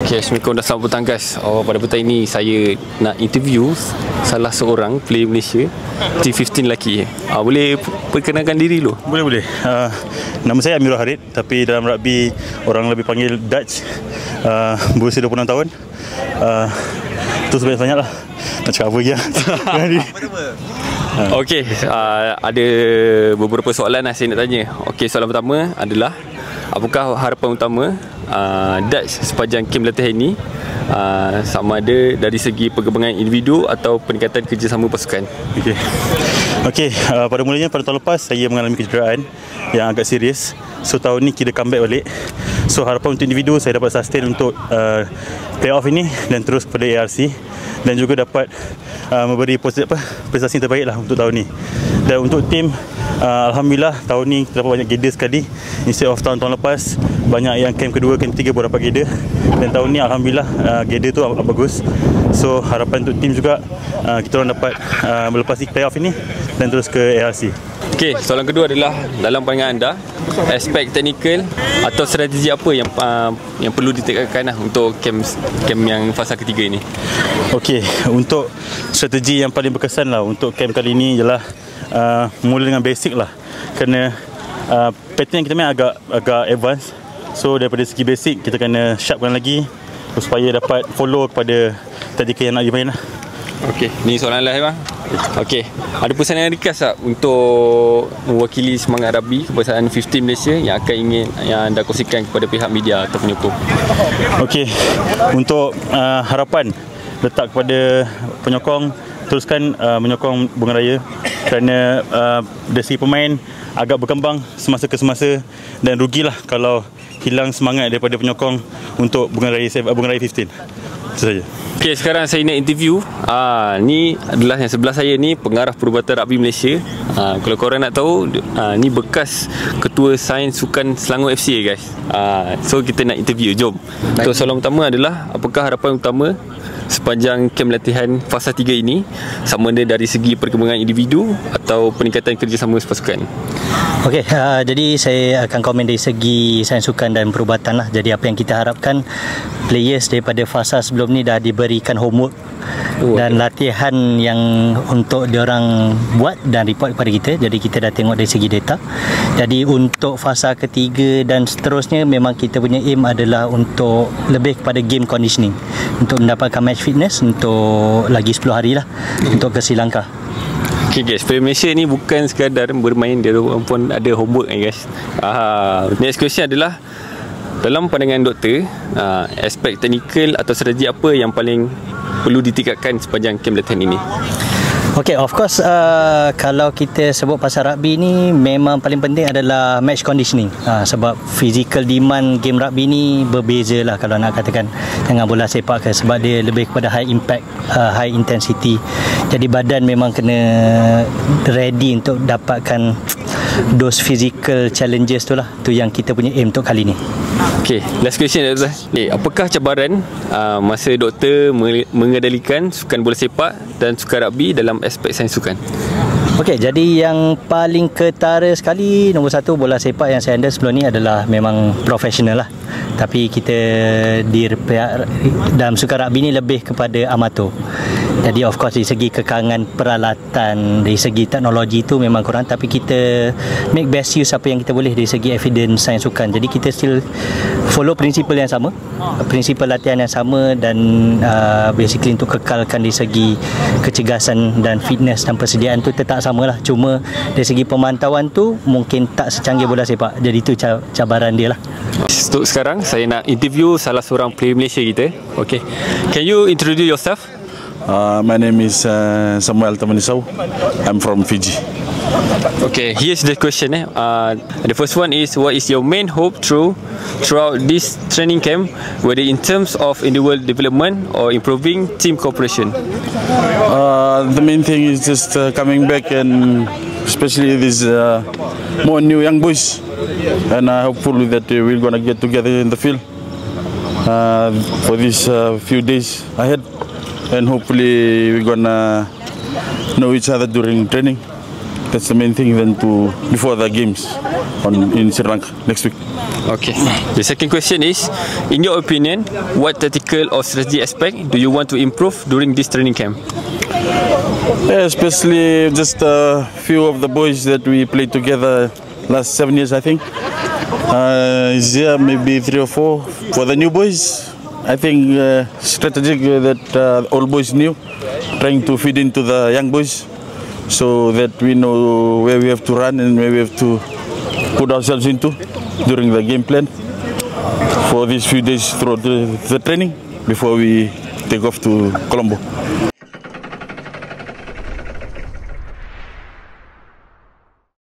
Okay, Assalamualaikum dan selamat petang guys. Pada petang ini saya nak interview salah seorang player Malaysia, T15 lelaki. Boleh perkenalkan diri dulu? Boleh. Nama saya Amirul Harid, tapi dalam rugby orang lebih panggil Dutch. Berusia 26 tahun. Itu sebanyak lah. Nak cakap apa lagi lah. Okey, ada beberapa soalan saya nak tanya. Okey, soalan pertama adalah apakah harapan utama Dutch sepanjang kem latihan ini, sama ada dari segi perkembangan individu atau peningkatan kerjasama pasukan? Okey, pada mulanya pada tahun lepas saya mengalami kecederaan yang agak serius. So tahun ni kita comeback balik. So harapan untuk individu saya dapat sustain untuk playoff ini dan terus kepada ARC, dan juga dapat memberi prestasi terbaik lah untuk tahun ni. Dan untuk tim, alhamdulillah tahun ni kita dapat banyak gather sekali. Instead of tahun-tahun lepas banyak yang camp kedua, camp ketiga baru dapat gather. Dan tahun ni alhamdulillah gather tu bagus. So harapan untuk tim juga kita orang dapat melepasi playoff ini dan terus ke ARC. Okey, soalan kedua adalah dalam pandangan anda, aspek teknikal atau strategi apa yang perlu ditingkatkan untuk kem yang fasa ketiga ini? Okey, untuk strategi yang paling berkesan lah untuk kem kali ini ialah mula dengan basic lah. Kerana pattern yang kita main agak advance. So daripada segi basic kita kena sharpkan lagi supaya dapat follow kepada tactical yang nak dimain lah. Okey, ni soalan lain bang. Okey, ada pesan yang ringkas tak untuk mewakili semangat rugby kebangsaan 15 Malaysia yang anda kongsikan kepada pihak media atau penyokong? Okey, untuk harapan letak kepada penyokong, teruskan menyokong Bunga Raya kerana dari segi pemain agak berkembang semasa ke semasa, dan rugilah kalau hilang semangat daripada penyokong untuk Bunga Raya 15. Itu saja. Okey, sekarang saya nak interview. Ni adalah yang sebelah saya ni pengarah Perubatan Rugby Malaysia. Kalau korang nak tahu, ni bekas ketua Sains Sukan Selangor FC guys. So kita nak interview, jom. So soalan pertama adalah apakah harapan utama sepanjang kem latihan fasa 3 ini, sama ada dari segi perkembangan individu atau peningkatan kerjasama pasukan? Okey, jadi saya akan komen dari segi sains sukan dan perubatan lah. Jadi apa yang kita harapkan, players daripada fasa sebelum ni dah diberikan homework dan latihan yang untuk diorang buat dan report kepada kita. Jadi kita dah tengok dari segi data. Jadi untuk fasa ketiga dan seterusnya, memang kita punya aim adalah untuk lebih kepada game conditioning, untuk mendapatkan match fitness untuk lagi 10 hari lah untuk ke Sri Lanka. Okay guys, player Malaysia ni bukan sekadar bermain, dia pun ada homework guys. Next question adalah, dalam pandangan doktor, aspek teknikal atau strategi apa yang paling perlu ditingkatkan sepanjang kem latihan ini? Okay, of course kalau kita sebut pasal rugby ni, memang paling penting adalah match conditioning. Sebab physical demand game rugby ni berbeza lah kalau nak katakan dengan bola sepak ke, sebab dia lebih kepada high impact, high intensity. Jadi badan memang kena ready untuk dapatkan those physical challenges tu lah. Tu yang kita punya aim untuk kali ni. Okay, last question adalah, apakah cabaran masa doktor mengendalikan sukan bola sepak dan sukan rugby dalam aspek sains sukan? Okey, jadi yang paling ketara sekali, nombor satu, bola sepak yang saya handle sebelum ni adalah memang profesional lah. Tapi kita dalam sukan rugby ni lebih kepada amatur. Jadi of course dari segi kekangan peralatan, dari segi teknologi tu memang kurang, tapi kita make best use apa yang kita boleh dari segi evidence sains sukan. Jadi kita still follow prinsipal yang sama, prinsipal latihan yang sama, dan basically untuk kekalkan dari segi kecergasan dan fitness dan persediaan tu tetap samalah. Cuma dari segi pemantauan tu mungkin tak secanggih bola sepak. Jadi itu cabaran dia lah. Untuk sekarang saya nak interview salah seorang player Malaysia kita. Okay, can you introduce yourself? My name is Samuel Tamanisau. I'm from Fiji. Okay, here's the question. The first one is, what is your main hope throughout this training camp, whether in terms of individual development or improving team cooperation? The main thing is just coming back, and especially these more new young boys, and hopefully that we're gonna get together in the field for these few days ahead. And hopefully we're gonna know each other during training. That's the main thing then before the games in Sri Lanka next week. Okay. The second question is, in your opinion, what tactical or strategy aspect do you want to improve during this training camp? Yeah, especially just a few of the boys that we played together last 7 years, I think. Maybe 3 or 4. For the new boys, I think strategic that all boys knew, trying to feed into the young boys so that we know where we have to run and where we have to put ourselves into during the game plan for these few days throughout the training before we take off to Colombo.